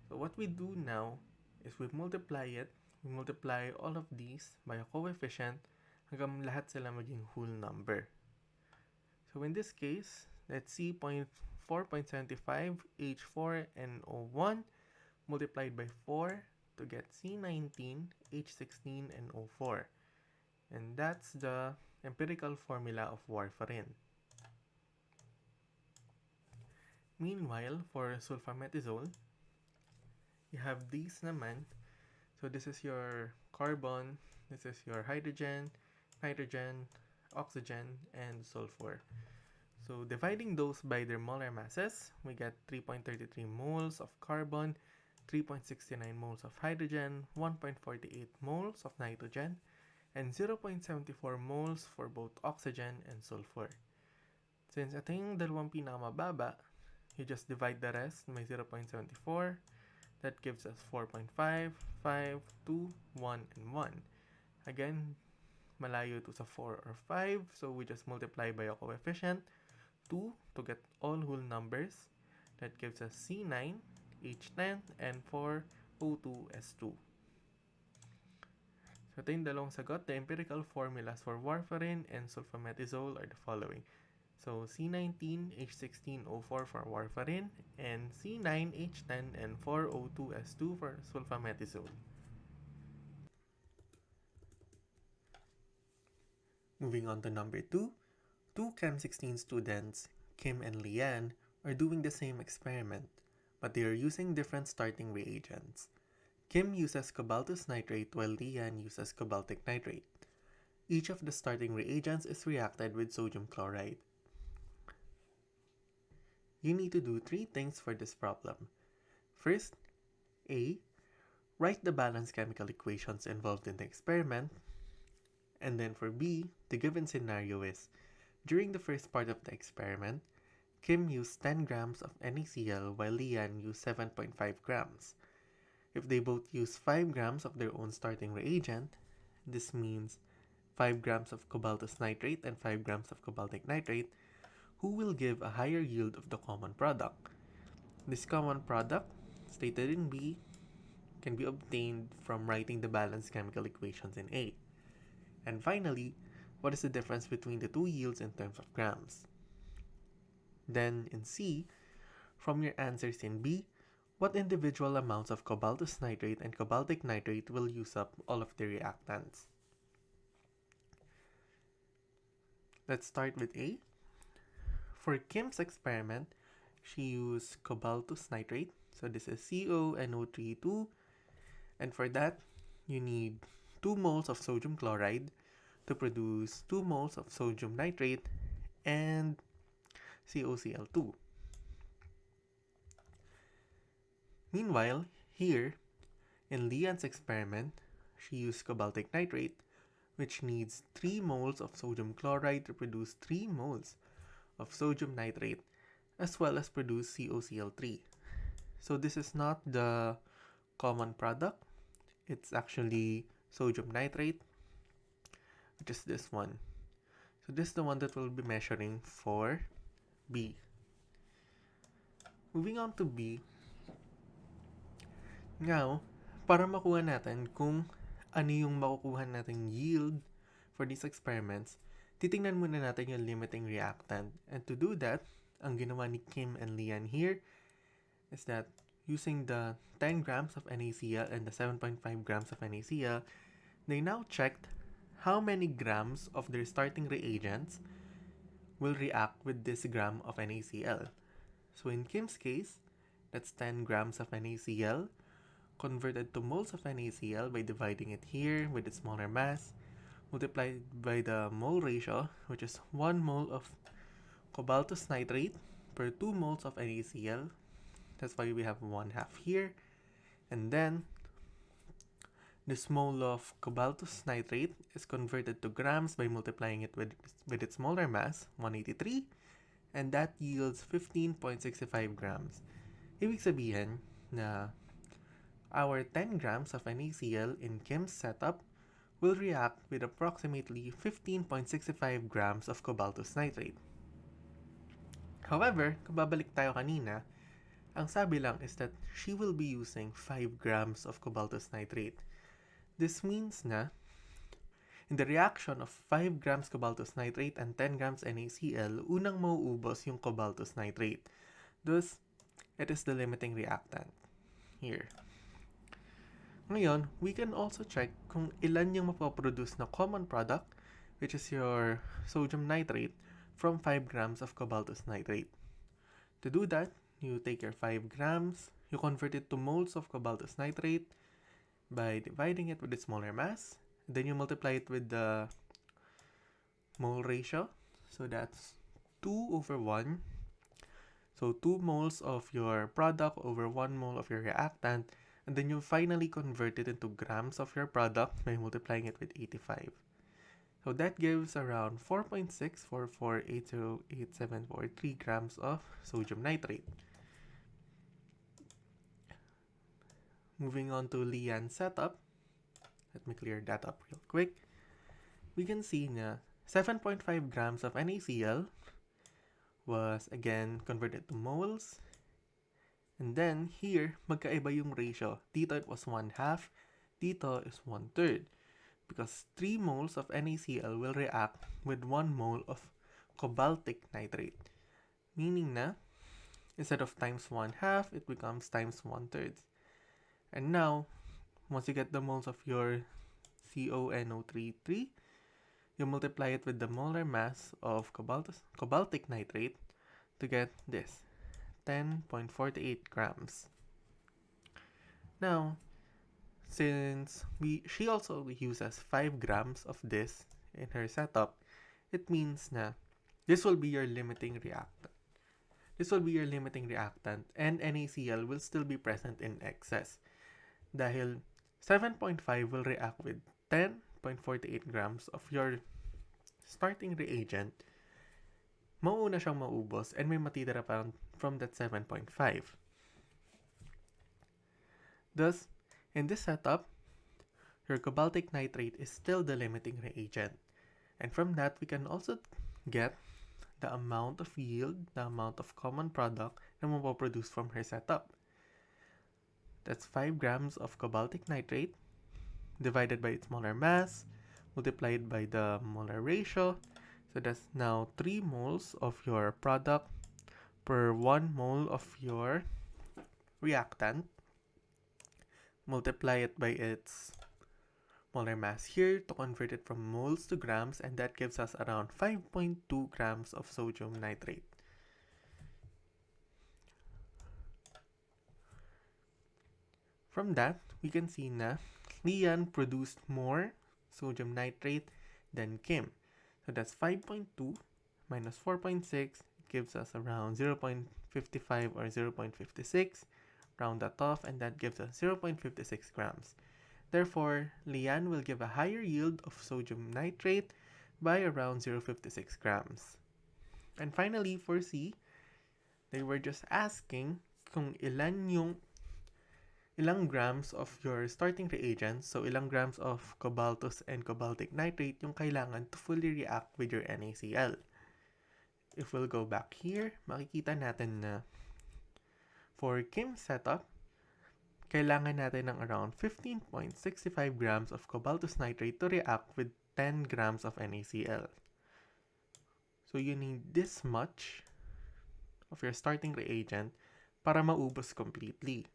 [SPEAKER 2] So what we do now is we multiply it. We multiply all of these by a coefficient hanggang lahat sila maging whole number. So in this case, let's see 4.75 H4 NO1 multiplied by 4 to get C19, H16, and O4. And that's the empirical formula of warfarin. Meanwhile, for sulfametazole, you have these naman. So this is your carbon, this is your hydrogen, nitrogen, oxygen, and sulfur. So dividing those by their molar masses, we get 3.33 moles of carbon, 3.69 moles of hydrogen, 1.48 moles of nitrogen, and 0.74 moles for both oxygen and sulfur. Since ito yung dalawang pinakamababa, you just divide the rest by 0.74. That gives us 4.5, 5, 2, 1, and 1. Again, malayo to sa 4 or 5, so we just multiply by a coefficient, 2, to get all whole numbers. That gives us C9, H10, and 4, O2S2. So ito yung dalawang sagot. The empirical formulas for warfarin and sulfametazole are the following. So C19, H16, O4 for warfarin, and C9, H10, and 4, O2S2 for sulfametazole. Moving on to number 2, two Chem 16 students, Kim and Leanne, are doing the same experiment, but they are using different starting reagents. Kim uses cobaltous nitrate while Leanne uses cobaltic nitrate. Each of the starting reagents is reacted with sodium chloride. You need to do 3 things for this problem. First, A. Write the balanced chemical equations involved in the experiment. And then for B, the given scenario is, during the first part of the experiment, Kim used 10 grams of NaCl while Leanne used 7.5 grams. If they both use 5 grams of their own starting reagent, this means 5 grams of cobaltous nitrate and 5 grams of cobaltic nitrate, who will give a higher yield of the common product. This common product, stated in B, can be obtained from writing the balanced chemical equations in A. And finally, what is the difference between the two yields in terms of grams? Then in C, from your answers in B, what individual amounts of cobaltous nitrate and cobaltic nitrate will use up all of the reactants? Let's start with A. For Kim's experiment, she used cobaltous nitrate. So this is CONO3 and for that, you need 2 moles of sodium chloride to produce 2 moles of sodium nitrate and COCl2. Meanwhile, here, in Leanne's experiment, she used cobaltic nitrate, which needs 3 moles of sodium chloride to produce 3 moles of sodium nitrate, as well as produce COCl3. So this is not the common product. It's actually sodium nitrate, which is this one. So this is the one that we'll be measuring for B. Moving on to B. Now, para makuha natin kung ano yung makukuha nating yield for these experiments, titingnan muna natin yung limiting reactant. And to do that, ang ginawa ni Kim and Leanne here is that using the 10 grams of NaCl and the 7.5 grams of NaCl, they now checked how many grams of their starting reagents will react with this gram of NaCl. So in Kim's case, that's 10 grams of NaCl converted to moles of NaCl by dividing it here with its molar mass, multiplied by the mole ratio, which is 1 mole of cobaltous nitrate per 2 moles of NaCl. That's why we have 1/2 here. And then, this mole of cobaltous nitrate is converted to grams by multiplying it with its molar mass, 183, and that yields 15.65 grams. Ibig sabihin na our 10 grams of NaCl in Kim's setup will react with approximately 15.65 grams of cobaltous nitrate. However, kung babalik tayo kanina, ang sabi lang is that she will be using 5 grams of cobaltous nitrate. This means na in the reaction of 5 grams cobaltous nitrate and 10 grams NaCl, unang mauubos yung cobaltous nitrate. Thus, it is the limiting reactant here. Ngayon, we can also check kung ilan yung mapoproduce na common product, which is your sodium nitrate, from 5 grams of cobaltous nitrate. To do that, you take your 5 grams, you convert it to moles of cobaltous nitrate by dividing it with its molar mass, then you multiply it with the mole ratio. So that's 2/1. So 2 moles of your product over 1 mole of your reactant, and then you finally convert it into grams of your product by multiplying it with 85. So that gives around 4.644808743 grams of sodium nitrate. Moving on to Leanne's setup, let me clear that up real quick. We can see na 7.5 grams of NaCl was again converted to moles. And then, here, magkaiba yung ratio. Dito it was 1/2, dito is 1/3. Because 3 moles of NaCl will react with 1 mole of cobaltic nitrate. Meaning na, instead of times 1/2, it becomes times 1/3. And now, once you get the moles of your CONO3, you multiply it with the molar mass of cobaltic nitrate to get this. 10.48 grams. Now, since she also uses 5 grams of this in her setup, it means na this will be your limiting reactant. This will be your limiting reactant and NaCl will still be present in excess. Dahil 7.5 will react with 10.48 grams of your starting reagent, mauuna siyang maubos and may matitira pa from that 7.5. Thus, in this setup, your cobaltic nitrate is still the limiting reagent. And from that, we can also get the amount of yield, the amount of common product na mapoproduce from her setup. That's 5 grams of cobaltic nitrate divided by its molar mass, multiplied by the molar ratio. So that's now 3 moles of your product per 1 mole of your reactant. Multiply it by its molar mass here to convert it from moles to grams, and that gives us around 5.2 grams of sodium nitrate. From that, we can see na Lian produced more sodium nitrate than Kim. So that's 5.2 minus 4.6 gives us around 0.55 or 0.56. Round that off, and that gives us 0.56 grams. Therefore, Lian will give a higher yield of sodium nitrate by around 0.56 grams. And finally, for C, they were just asking kung ilang grams of your starting reagents, so ilang grams of cobaltous and cobaltic nitrate yung kailangan to fully react with your NaCl. If we'll go back here, makikita natin na for Kim's setup, kailangan natin ng around 15.65 grams of cobaltous nitrate to react with 10 grams of NaCl. So you need this much of your starting reagent para maubos completely.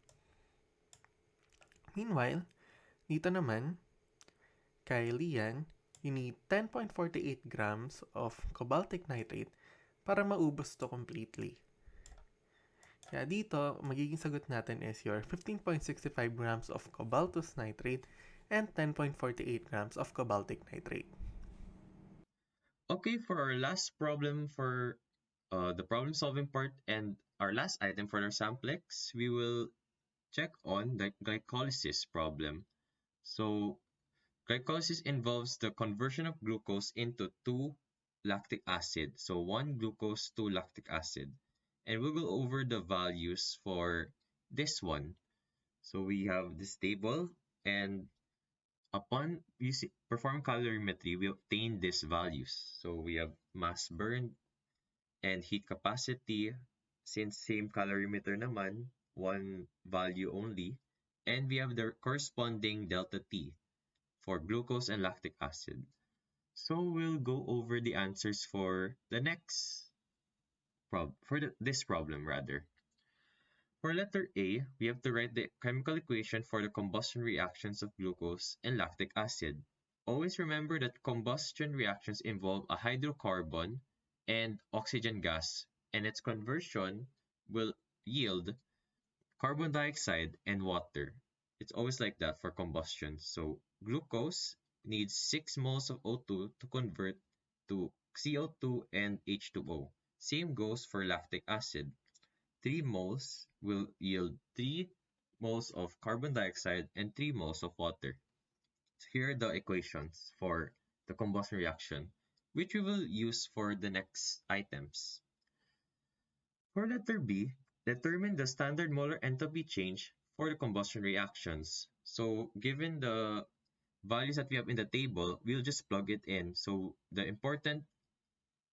[SPEAKER 2] Meanwhile, dito naman, kay Lian, you need 10.48 grams of cobaltic nitrate para maubos to completely. Kaya dito, magiging sagot natin is your 15.65 grams of cobaltous nitrate and 10.48 grams of cobaltic nitrate.
[SPEAKER 1] Okay, for our last problem for the problem solving part and our last item for our samplex, we will check on the glycolysis problem. So glycolysis involves the conversion of glucose into 2 lactic acid. So 1 glucose, 2 lactic acid. And we'll go over the values for this one. So we have this table, and upon perform calorimetry, we obtain these values. So we have mass burned and heat capacity, since same calorimeter naman, one value only. And we have the corresponding delta T for glucose and lactic acid. So we'll go over the answers for the next this problem rather. For letter A, we have to write the chemical equation for the combustion reactions of glucose and lactic acid. Always remember that combustion reactions involve a hydrocarbon and oxygen gas, and its conversion will yield carbon dioxide and water. It's always like that for combustion. So glucose needs 6 moles of O2 to convert to CO2 and H2O. Same goes for lactic acid. 3 moles will yield 3 moles of carbon dioxide and 3 moles of water. So here are the equations for the combustion reaction, which we will use for the next items. For letter B, determine the standard molar enthalpy change for the combustion reactions. So given the values that we have in the table, we'll just plug it in. So the important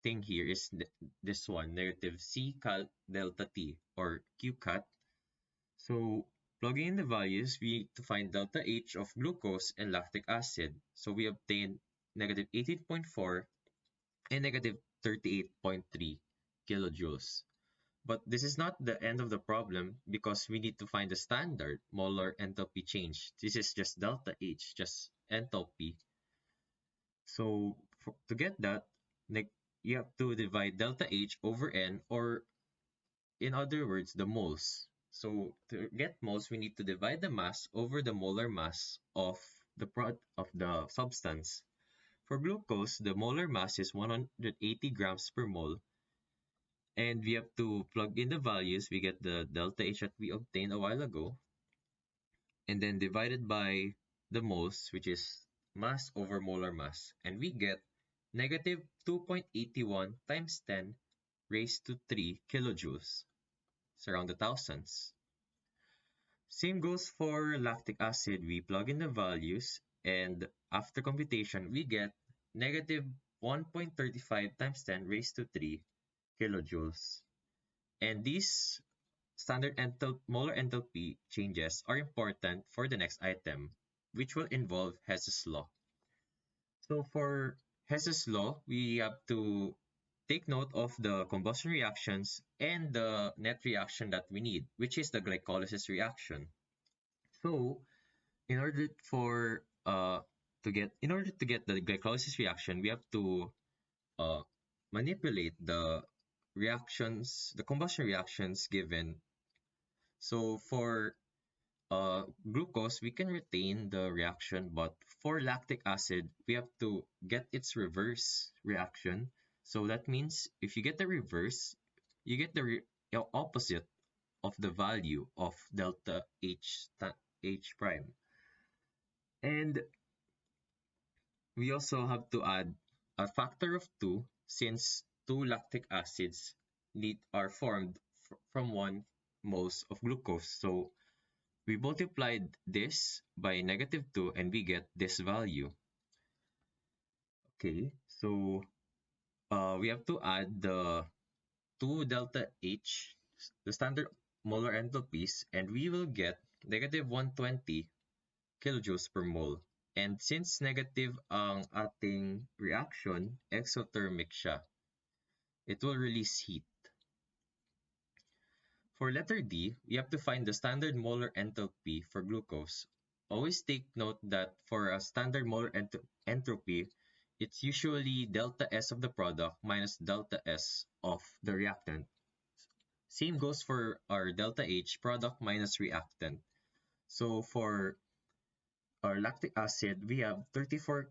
[SPEAKER 1] thing here is this one, negative C cal delta T, or Q cat. So plugging in the values, we need to find delta H of glucose and lactic acid. So we obtain negative 18.4 and negative 38.3 kilojoules. But this is not the end of the problem, because we need to find the standard molar enthalpy change. This is just delta H, just enthalpy. So to get that, you have to divide delta H over N, or in other words, the moles. So to get moles, we need to divide the mass over the molar mass of the substance. For glucose, the molar mass is 180 grams per mole. And we have to plug in the values. We get the delta H that we obtained a while ago, and then divided by the moles, which is mass over molar mass. And we get negative 2.81 times 10 raised to 3 kilojoules. It's around the thousands. Same goes for lactic acid. We plug in the values, and after computation, we get negative 1.35 times 10 raised to 3 kilojoules. And these standard molar enthalpy changes are important for the next item, which will involve Hess's law. So for Hess's law, we have to take note of the combustion reactions and the net reaction that we need, which is the glycolysis reaction. So in order for in order to get the glycolysis reaction, we have to uh, manipulate the reactions, the combustion reactions given. So for glucose, we can retain the reaction, but for lactic acid, we have to get its reverse reaction. So that means if you get the reverse, you get the opposite of the value of delta H prime. And we also have to add a factor of 2 since two lactic acids are formed from 1 moles of glucose. So we multiplied this by -2 and we get this value. Okay, so we have to add the 2 delta H, the standard molar enthalpies, and we will get -120 kilojoules per mole. And since negative ang ating reaction, exothermic siya. It will release heat. For letter D, we have to find the standard molar enthalpy for glucose. Always take note that for a standard molar entropy, it's usually delta S of the product minus delta S of the reactant. Same goes for our delta H, product minus reactant. So for our lactic acid, we have 34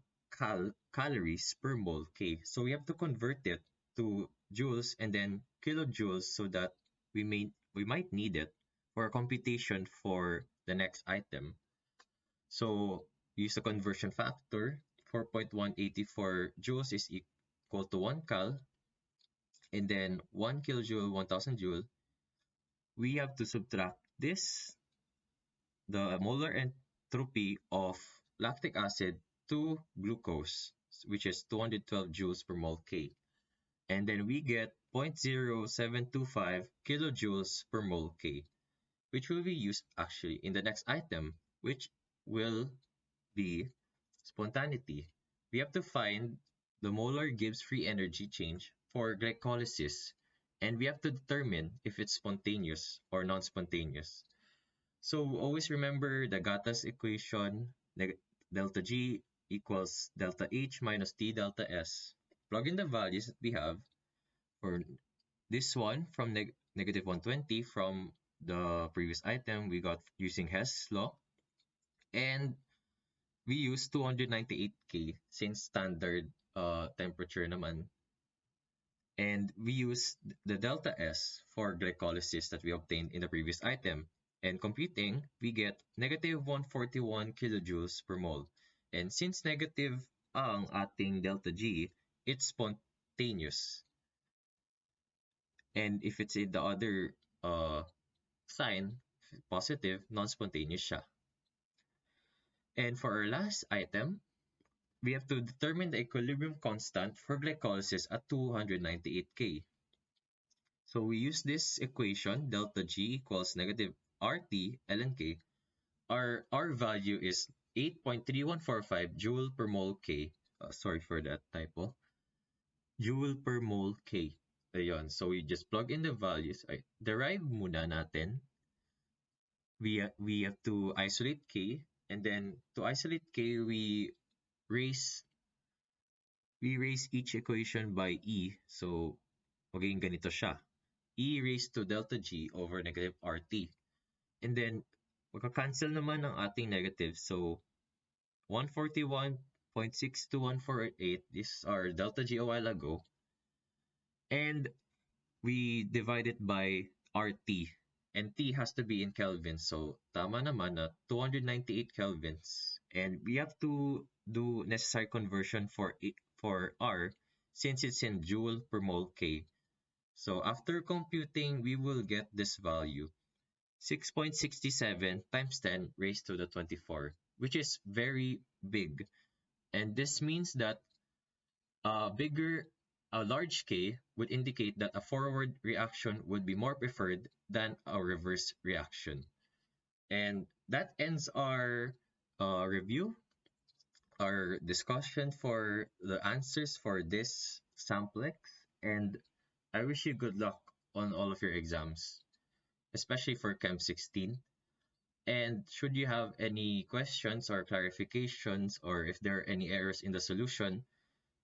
[SPEAKER 1] calories per mole K. So we have to convert it to joules and then kilojoules so that we might need it for a computation for the next item. So use the conversion factor. 4.184 joules is equal to 1 cal. And then 1 kilojoule, 1000 joule. We have to subtract this, the molar entropy of lactic acid to glucose, which is 212 joules per mole K. And then we get 0.0725 kilojoules per mole K, which will be used actually in the next item, which will be spontaneity. We have to find the molar Gibbs free energy change for glycolysis, and we have to determine if it's spontaneous or non-spontaneous. So always remember the Gattas equation, delta G equals delta H minus T delta S. Plug in the values that we have for this one from negative 120 from the previous item we got using Hess law. And we use 298 K since standard temperature naman. And we use the delta S for glycolysis that we obtained in the previous item. And computing, we get -141 kilojoules per mole. And since negative ang ating delta G, it's spontaneous. And if it's in the other sign, positive, non-spontaneous siya. And for our last item, we have to determine the equilibrium constant for glycolysis at 298 K. So we use this equation, delta G equals negative RT ln K. Our value is 8.3145 joule per mole K. Sorry for that typo. Joule per mole K. Ayun. So we just plug in the values. Derive muna natin. We have to isolate K. And then to isolate K, we raise each equation by E. So magiging ganito siya. E raised to delta G over negative RT. And then, magka-cancel naman ang ating negative. So, 141.62148, this is our delta G a while ago. And we divide it by RT. And T has to be in Kelvin. So, tama naman na 298 kelvins. And we have to do necessary conversion for R since it's in joule per mole K. So, after computing, we will get this value. 6.67 times 10 raised to the 24, which is very big. And this means that A large K would indicate that a forward reaction would be more preferred than a reverse reaction. And that ends our review, our discussion for the answers for this samplex. And I wish you good luck on all of your exams, especially for Chem 16. And should you have any questions or clarifications, or if there are any errors in the solution,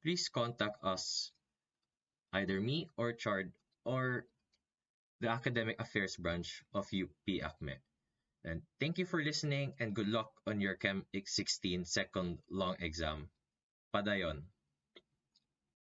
[SPEAKER 1] please contact us, either me or Chard, or the Academic Affairs branch of UP ACME. And thank you for listening and good luck on your Chem 16 second long exam. Padayon.